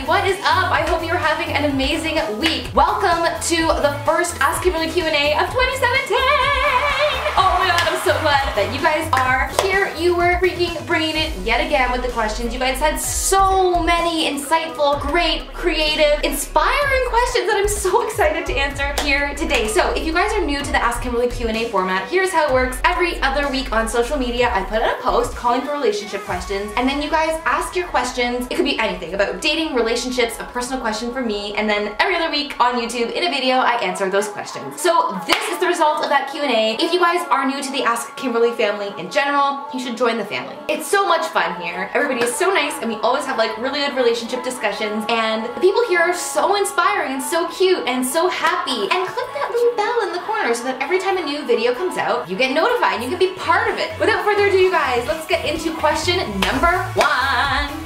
what is up? I hope you're having an amazing week. Welcome to the first Ask Kimberly Q&A of 2017! Oh my god, I'm so glad that you guys are here. You were freaking bringing it yet again with the questions. You guys had so many insightful, great, creative, inspiring questions that I'm so excited to answer here today. So if you guys are new to the Ask Kimberly Q&A format, here's how it works. Every other week on social media, I put out a post calling for relationship questions, and then you guys ask your questions. It could be anything about dating, relationships, a personal question for me, and then every other week on YouTube in a video, I answer those questions. So this is the result of that Q&A. If you guys are new to the Ask Kimberly family in general, you should join the family. It's so much fun here. Everybody is so nice, and we always have like really good relationship discussions, and the people here are so inspiring and so cute and so happy. And click that little bell in the corner so that every time a new video comes out, you get notified and you can be part of it. Without further ado, you guys, let's get into question number 1.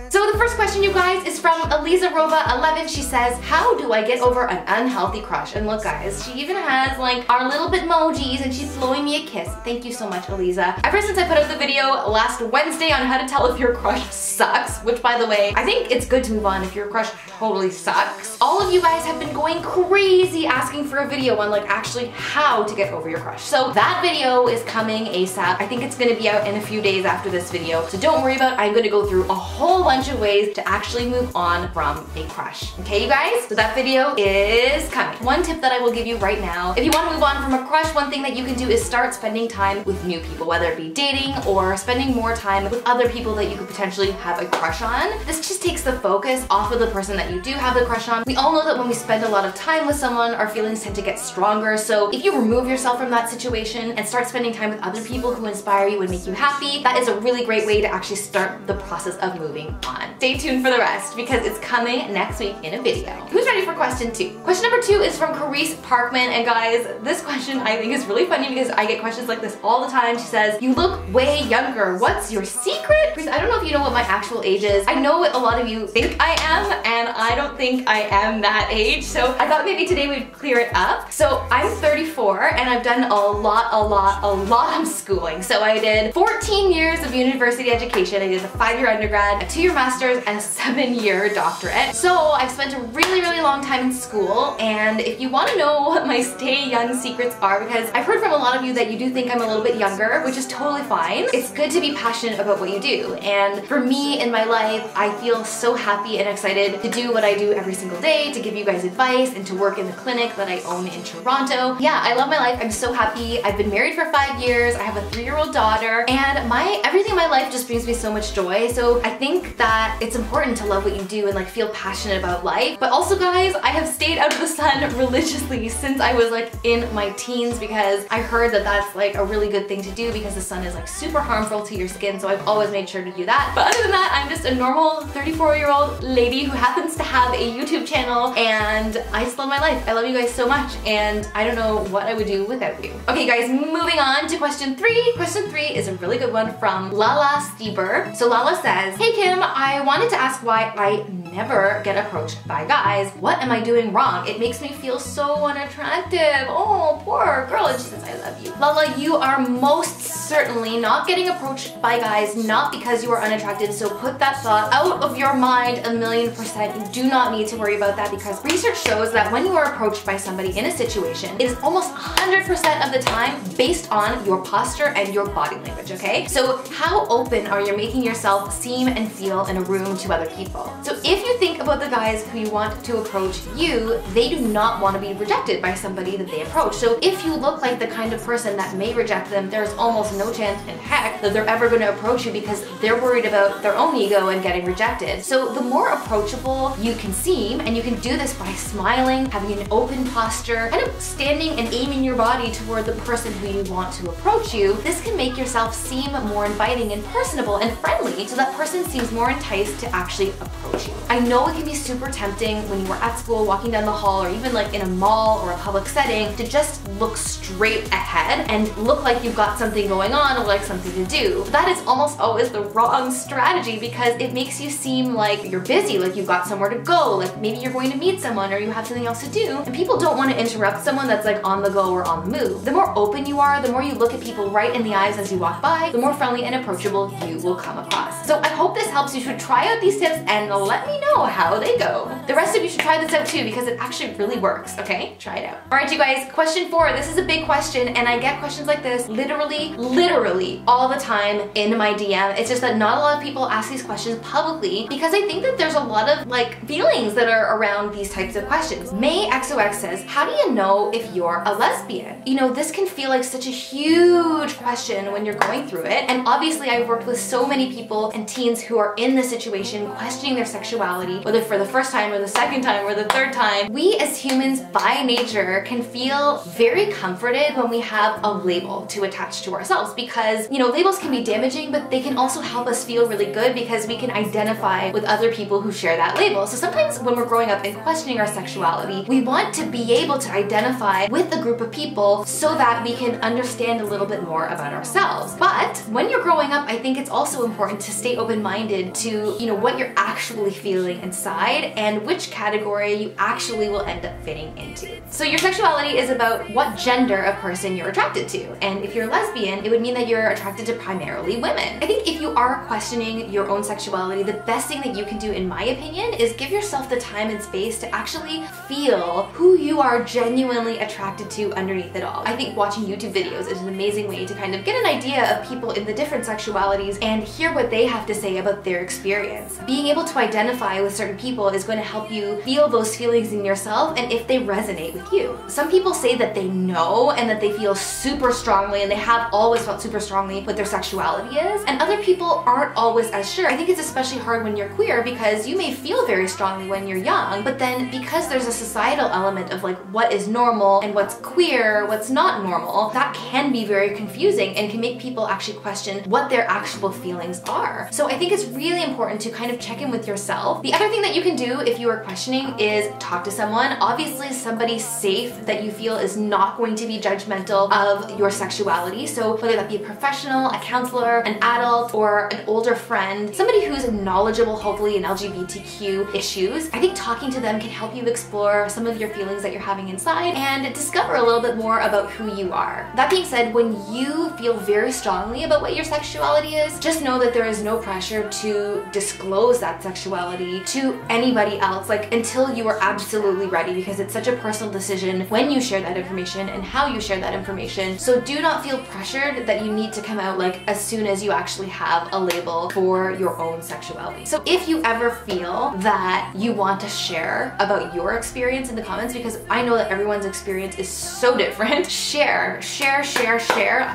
So the first question, you guys, is from Eliza Rova 11. She says, how do I get over an unhealthy crush? And look guys, she even has like our little bitmojis and she's blowing me a kiss. Thank you so much, Eliza. Ever since I put out the video last Wednesday on how to tell if your crush sucks, which by the way, I think it's good to move on if your crush totally sucks. All of you guys have been going crazy asking for a video on like actually how to get over your crush. So that video is coming ASAP. I think it's gonna be out in a few days after this video. So don't worry about it. I'm gonna go through a whole bunch of ways to actually move on from a crush. Okay, you guys? So that video is coming. One tip that I will give you right now, if you want to move on from a crush, one thing that you can do is start spending time with new people, whether it be dating or spending more time with other people that you could potentially have a crush on. This just takes the focus off of the person that you do have the crush on. We all know that when we spend a lot of time with someone, our feelings tend to get stronger. So if you remove yourself from that situation and start spending time with other people who inspire you and make you happy, that is a really great way to actually start the process of moving on. Stay tuned for the rest because it's coming next week in a video. Who's ready for question 2? Question number 2 is from Carice Parkman, and guys, this question I think is really funny because I get questions like this all the time. She says, you look way younger. What's your secret? Carice, I don't know if you know what my actual age is. I know what a lot of you think I am, and I don't think I am that age, so I thought maybe today we'd clear it up. So I'm 34 and I've done a lot of schooling. So I did 14 years of university education. I did a 5-year undergrad, a 2-year master's, and a 7-year doctorate. So I've spent a really long time in school, and if you want to know what my stay young secrets are, because I've heard from a lot of you that you do think I'm a little bit younger, which is totally fine. It's good to be passionate about what you do, and for me in my life, I feel so happy and excited to do what I do every single day, to give you guys advice and to work in the clinic that I own in Toronto. Yeah, I love my life. I'm so happy. I've been married for 5 years. I have a 3-year-old daughter, and everything in my life just brings me so much joy. So I think that it's important to love what you do and like feel passionate about life. But also guys, I have stayed out of the sun religiously since I was like in my teens because I heard that that's like a really good thing to do because the sun is like super harmful to your skin, so I've always made sure to do that. But other than that, I'm just a normal 34-year-old lady who happens to have a YouTube channel, and I just love my life. I love you guys so much, and I don't know what I would do without you. Okay guys, moving on to question 3. Question 3 is a really good one from Lala Steeber. So Lala says, hey Kim, I wanted to ask why I never get approached by guys. What am I doing wrong? It makes me feel so unattractive. Oh, poor girl. And she says, I love you. Lala, you are most certainly not getting approached by guys, not because you are unattractive, so put that thought out of your mind 1,000,000%. You do not need to worry about that because research shows that when you are approached by somebody in a situation, it is almost 100% of the time based on your posture and your body language, okay? So how open are you making yourself seem and feel in a room to other people? So if you think about the guys who you want to approach you, they do not want to be rejected by somebody that they approach. So if you look like the kind of person that may reject them, there's almost no chance in heck that they're ever going to approach you because they're worried about their own ego and getting rejected. So the more approachable you can seem, and you can do this by smiling, having an open posture, kind of standing and aiming your body toward the person who you want to approach you, this can make yourself seem more inviting and personable and friendly so that person seems more enticed to actually approach you. I know it can be super tempting when you were at school, walking down the hall, or even like in a mall or a public setting, to just look straight ahead and look like you've got something going on or like something to do. But that is almost always the wrong strategy because it makes you seem like you're busy, like you've got somewhere to go, like maybe you're going to meet someone or you have something else to do, and people don't want to interrupt someone that's like on the go or on the move. The more open you are, the more you look at people right in the eyes as you walk by, the more friendly and approachable you will come across. So I hope this helps. You should try out these tips and let me know how they go. The rest of you should try this out too because it actually really works, okay? Try it out. All right, you guys, question 4. This is a big question and I get questions like this literally all the time in my DM. It's just that not a lot of people ask these questions publicly because I think that there's a lot of like feelings that are around these types of questions. May XOX says, how do you know if you're a lesbian? You know, this can feel like such a huge question when you're going through it. And obviously I've worked with so many people and teens who are in this situation questioning their sexuality, whether for the first time or the second time or the third time. We as humans by nature can feel very comforted when we have a label to attach to ourselves because, you know, labels can be damaging, but they can also help us feel really good because we can identify with other people who share that label. So sometimes when we're growing up and questioning our sexuality, we want to be able to identify with a group of people so that we can understand a little bit more about ourselves. But when you're growing up, I think it's also important to stay open-minded to, you know, what you're actually feeling inside and which category you actually will end up fitting into. So your sexuality is about what gender of person you're attracted to. And if you're lesbian, it would mean that you're attracted to primarily women. I think if you are questioning your own sexuality, the best thing that you can do, in my opinion, is give yourself the time and space to actually feel who you are genuinely attracted to underneath it all. I think watching YouTube videos is an amazing way to kind of get an idea of people in the different sexualities and hear what they have to say about their experience. Being able to identify with certain people is going to help you feel those feelings in yourself and if they resonate with you. Some people say that they know and that they feel super strongly and they have always felt super strongly what their sexuality is, and other people aren't always as sure. I think it's especially hard when you're queer because you may feel very strongly when you're young, but then because there's a societal element of like what is normal and what's queer, what's not normal, that can be very confusing and can make people actually question what their actual feelings are. So I think it's really important to kind of check in with yourself. The other thing that you can do if you are questioning is talk to someone. Obviously somebody safe that you feel is not going to be judgmental of your sexuality. So whether that be a professional, a counselor, an adult, or an older friend, somebody who's knowledgeable hopefully in LGBTQ issues, I think talking to them can help you explore some of your feelings that you're having inside and discover a little bit more about who you are. That being said, when you feel very strongly about what your sexuality is, just know that there is no pressure to disclose that sexuality to anybody else, like until you are absolutely ready, because it's such a personal decision when you share that information and how you share that information. So do not feel pressured that you need to come out like as soon as you actually have a label for your own sexuality. So if you ever feel that you want to share about your experience in the comments, because I know that everyone's experience is so different, share,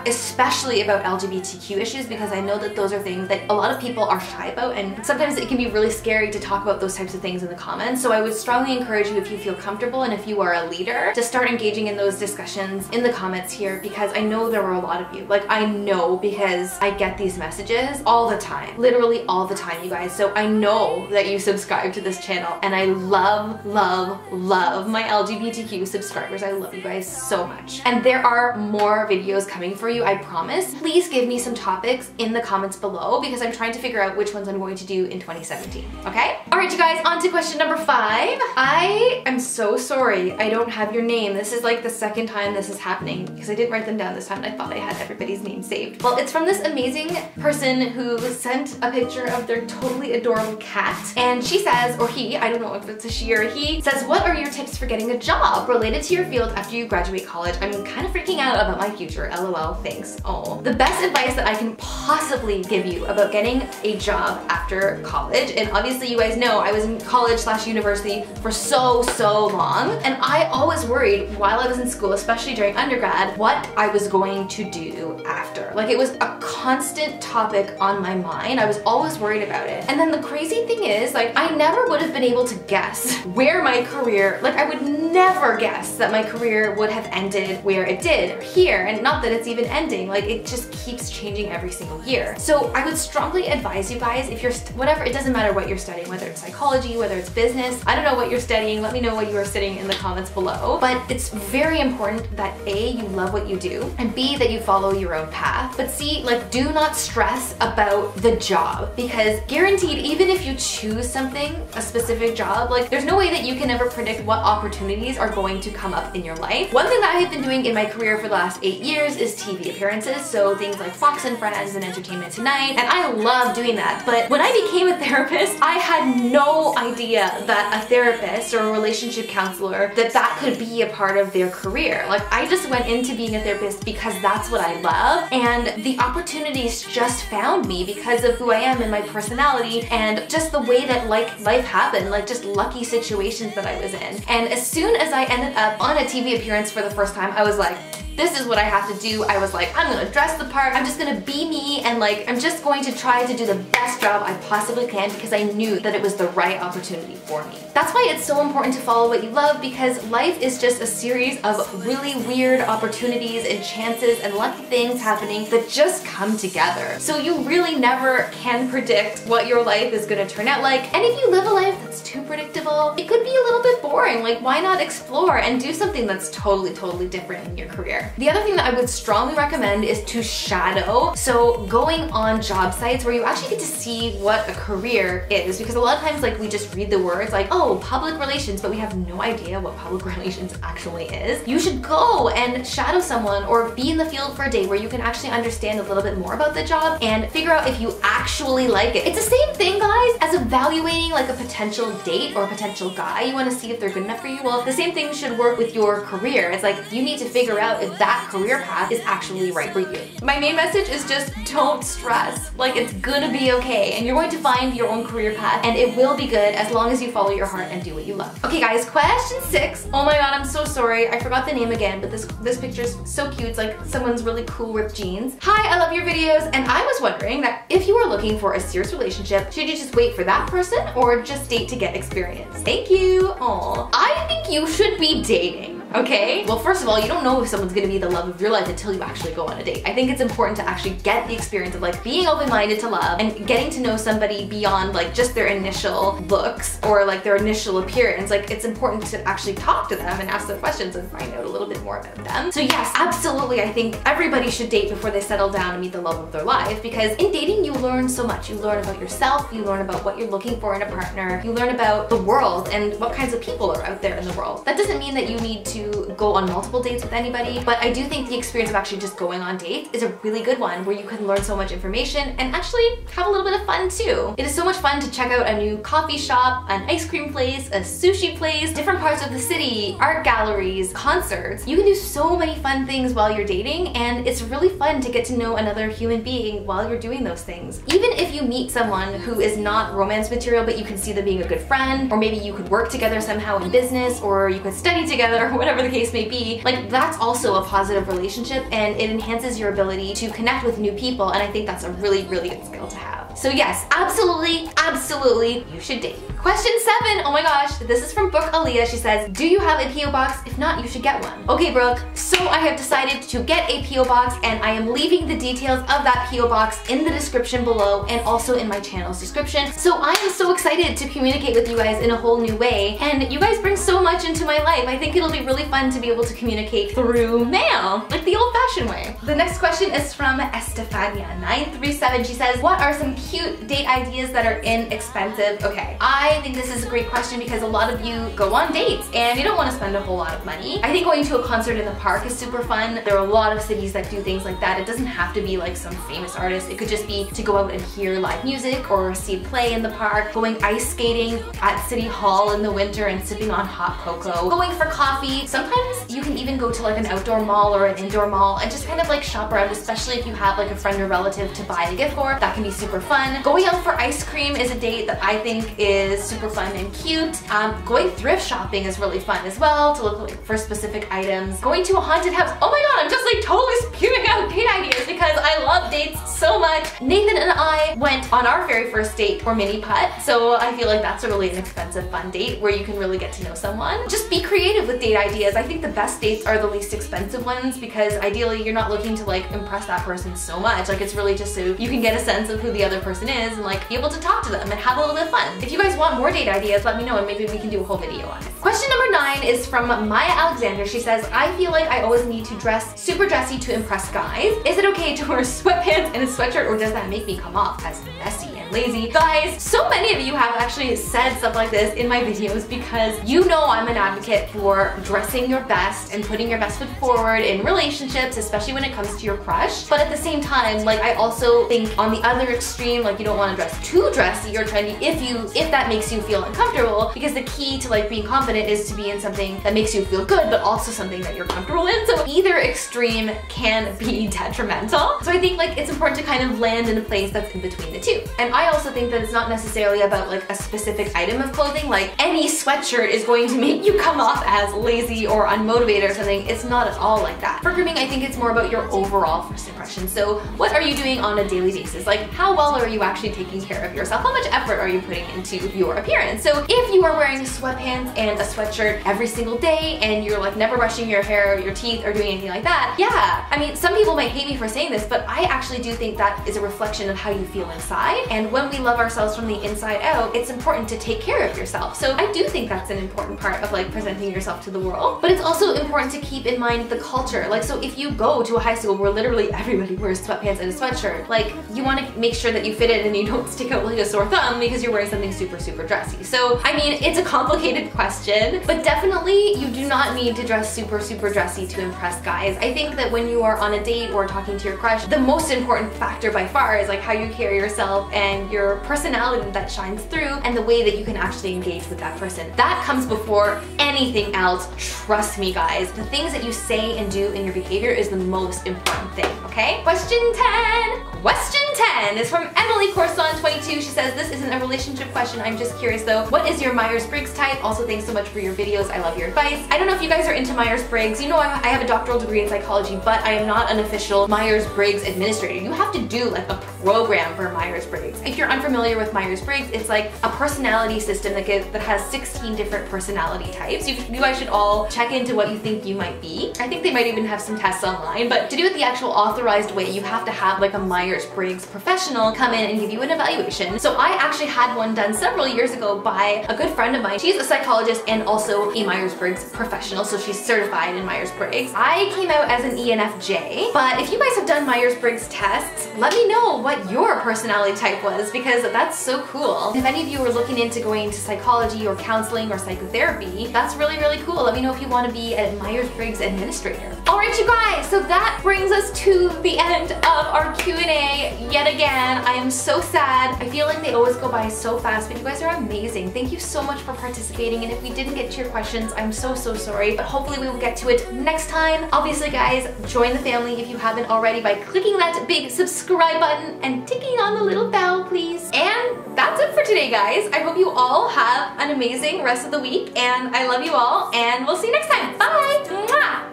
especially about LGBTQ issues, because I know that those are things that a lot of people are shy about, and sometimes it can be really scary to talk about those types of things in the comments. So I would strongly encourage you, if you feel comfortable and if you are a leader, to start engaging in those discussions in the comments here, because I know there are a lot of you. Like, I know because I get these messages all the time, literally all the time, you guys. So I know that you subscribe to this channel, and I love my LGBTQ subscribers. I love you guys so much. And there are more videos coming for you, I promise. Please give me some topics in the comments below because I'm trying to figure out which ones I'm going to do in 2017, okay? All right, you guys, on to question number 5. I am so sorry I don't have your name. This is like the second time this is happening because I didn't write them down this time and I thought I had everybody's name saved. Well, it's from this amazing person who sent a picture of their totally adorable cat, and she says, or he, I don't know if it's a she or a he, says, what are your tips for getting a job related to your field after you graduate college? I'm kind of freaking out about my future, LOL, thanks. Oh. The best advice that I can possibly give you about getting a job after college, and obviously you guys know I was in college/university for so long, and I always worried while I was in school, especially during undergrad, what I was going to do after. Like, it was a constant topic on my mind. I was always worried about it. And then the crazy thing is, like, I never would have been able to guess where my career, like, I would never guess that my career would have ended where it did, here, and not that it's even ending, like it just keeps changing every single year. So I would strongly advise you guys, if you're, whatever, it doesn't matter what you're studying, whether it's psychology, whether it's business, I don't know what you're studying, let me know what you are studying in the comments below. But it's very important that A, you love what you do, and B, that you follow your own path. But C, like, do not stress about the job, because guaranteed, even if you choose something, a specific job, like there's no way that you can ever predict what opportunities are going to come up in your life. One thing that I have been doing in my career for the last 8 years is TV appearances, so things like Fox and Friends and Entertainment Tonight, and I love doing that. But when I became a therapist, I had no idea that a therapist or a relationship counselor, that could be a part of their career. Like, I just went into being a therapist because that's what I love, and the opportunities just found me because of who I am and my personality and just the way that life happened, like just lucky situations that I was in. And as soon as I ended up on a TV appearance for the first time, I was like, this is what I have to do. I was like, I'm gonna dress the part, I'm just gonna be me, and like, I'm just going to try to do the best job I possibly can because I knew that it was the right opportunity for me. That's why it's so important to follow what you love, because life is just a series of really weird opportunities and chances and lucky things happening that just come together. So you really never can predict what your life is gonna turn out like, and if you live a life that's too predictable, it could be a little bit boring. Like, why not explore and do something that's totally different in your career? The other thing that I would strongly recommend is to shadow. So going on job sites where you actually get to see what a career is, because a lot of times, like, we just read the words like, oh, public relations, but we have no idea what public relations actually is. You should go and shadow someone or be in the field for a day where you can actually understand a little bit more about the job and figure out if you actually like it. It's the same thing, guys, as evaluating like a potential date or a potential guy. You want to see if they're good enough for you. Well, the same thing should work with your career. It's like, you need to figure out if that career path is actually right for you. My main message is just don't stress. Like, it's gonna be okay, and you're going to find your own career path, and it will be good as long as you follow your heart and do what you love. Okay guys, question 6. Oh my god, I'm so sorry. I forgot the name again, but this picture's so cute. It's like someone's really cool with jeans. Hi, I love your videos, and I was wondering that if you are looking for a serious relationship, should you just wait for that person or just date to get experience? Thank you. Aw. I think you should be dating. Okay? Well, first of all, you don't know if someone's gonna be the love of your life until you actually go on a date. I think it's important to actually get the experience of like being open-minded to love and getting to know somebody beyond like just their initial looks or like their initial appearance. Like, it's important to actually talk to them and ask them questions and find out a little bit more about them. So yes, absolutely, I think everybody should date before they settle down and meet the love of their life, because in dating you learn so much. You learn about yourself, you learn about what you're looking for in a partner, you learn about the world and what kinds of people are out there in the world. That doesn't mean that you need to go on multiple dates with anybody, but I do think the experience of actually just going on dates is a really good one where you can learn so much information and actually have a little bit of fun too. It is so much fun to check out a new coffee shop, an ice cream place, a sushi place, different parts of the city, art galleries, concerts. You can do so many fun things while you're dating, and it's really fun to get to know another human being while you're doing those things. Even if you meet someone who is not romance material, but you can see them being a good friend, or maybe you could work together somehow in business, or you could study together, or whatever the case may be, like, that's also a positive relationship, and it enhances your ability to connect with new people, and I think that's a really good skill to have. So yes, absolutely, you should date. Question 7, oh my gosh, this is from Brooke Aaliyah. She says, do you have a P.O. box? If not, you should get one. Okay, Brooke, so I have decided to get a P.O. box, and I am leaving the details of that P.O. box in the description below and also in my channel's description. So I am so excited to communicate with you guys in a whole new way, and you guys bring so much into my life. I think it'll be really fun to be able to communicate through mail, like the old-fashioned way. The next question is from Estefania937. She says, what are some cute date ideas that are inexpensive? Okay, I think this is a great question because a lot of you go on dates and you don't want to spend a whole lot of money. I think going to a concert in the park is super fun. There are a lot of cities that do things like that. It doesn't have to be like some famous artist. It could just be to go out and hear live music or see a play in the park, going ice skating at City Hall in the winter and sipping on hot cocoa, going for coffee. Sometimes you can even go to like an outdoor mall or an indoor mall and just kind of like shop around, especially if you have like a friend or relative to buy a gift for. That can be super fun. Going out for ice cream is a date that I think is super fun and cute. Going thrift shopping is really fun as well, to look for specific items. Going to a haunted house. Oh my god, I'm just like totally spewing out date ideas because I love dates so much. Nathan and I went on our very first date for mini putt, so I feel like that's a really inexpensive, fun date where you can really get to know someone. Just be creative with date ideas. I think the best dates are the least expensive ones because ideally you're not looking to like impress that person so much. Like it's really just so you can get a sense of who the other person is and like be able to talk to them and have a little bit of fun. If you guys want more date ideas, let me know and maybe we can do a whole video on it. Question number 9 is from Maya Alexander. She says, I feel like I always need to dress super dressy to impress guys. Is it okay to wear sweatpants and a sweatshirt, or does that make me come off as messy and lazy? Guys, so many of you have actually said stuff like this in my videos because you know I'm an advocate for dressing your best and putting your best foot forward in relationships, especially when it comes to your crush. But at the same time, like I also think on the other extreme, like you don't want to dress too dressy or trendy if that makes you feel uncomfortable, because the key to like being confident is to be in something that makes you feel good but also something that you're comfortable in. So either extreme can be detrimental. So I think like it's important to kind of land in a place that's in between the two. And I also think that it's not necessarily about like a specific item of clothing, like any sweatshirt is going to make you come off as lazy or unmotivated or something. It's not at all like that. For grooming, I think it's more about your overall first impression. So what are you doing on a daily basis? Like how well are you actually taking care of yourself? How much effort are you putting into your appearance? So if you are wearing sweatpants and a sweatshirt every single day and you're like never brushing your hair, your teeth, or doing anything like that, yeah, I mean, some people might hate me for saying this, but I actually do think that is a reflection of how you feel inside. And when we love ourselves from the inside out, it's important to take care of yourself. So I do think that's an important part of like presenting yourself to the world. But it's also important to keep in mind the culture. Like, so if you go to a high school where literally everybody wears sweatpants and a sweatshirt, like you want to make sure that you fit it and you don't stick out like a sore thumb because you're wearing something super, super dressy. So, I mean, it's a complicated question, but definitely you do not need to dress super, super dressy to impress guys. I think that when you are on a date or talking to your crush, the most important factor by far is like how you carry yourself and your personality that shines through and the way that you can actually engage with that person. That comes before anything else. Trust me, guys. The things that you say and do in your behavior is the most important thing, okay? Question 10. Question 10 is from Emily Corson 22. She says, this isn't a relationship question. I'm just curious though. What is your Myers-Briggs type? Also, thanks so much for your videos. I love your advice. I don't know if you guys are into Myers-Briggs. You know, I have a doctoral degree in psychology, but I am not an official Myers-Briggs administrator. You have to do like a program for Myers-Briggs. If you're unfamiliar with Myers-Briggs, it's like a personality system that has 16 different personality types. You guys should all check into what you think you might be. I think they might even have some tests online, but to do it the actual authorized way, you have to have like a Myers-Briggs professional come in and give you an evaluation. So I actually had one done several years ago by a good friend of mine. She's a psychologist and also a Myers-Briggs professional, so she's certified in Myers-Briggs. I came out as an ENFJ, but if you guys have done Myers-Briggs tests, let me know what your personality type was, because that's so cool. If any of you are looking into going to psychology or counseling or psychotherapy, that's really, really cool. Let me know if you want to be a Myers-Briggs administrator. Alright, you guys, so that brings us to the end of our Q&A yet again. I am so sad. I feel like they always go by so fast, but you guys are amazing. Thank you so much for participating, and if we didn't get to your questions, I'm so, so sorry, but hopefully we will get to it next time. Obviously, guys, join the family if you haven't already by clicking that big subscribe button and ticking on the little bell, please. And that's it for today, guys. I hope you all have an amazing rest of the week, and I love you all, and we'll see you next time. Bye! Mwah!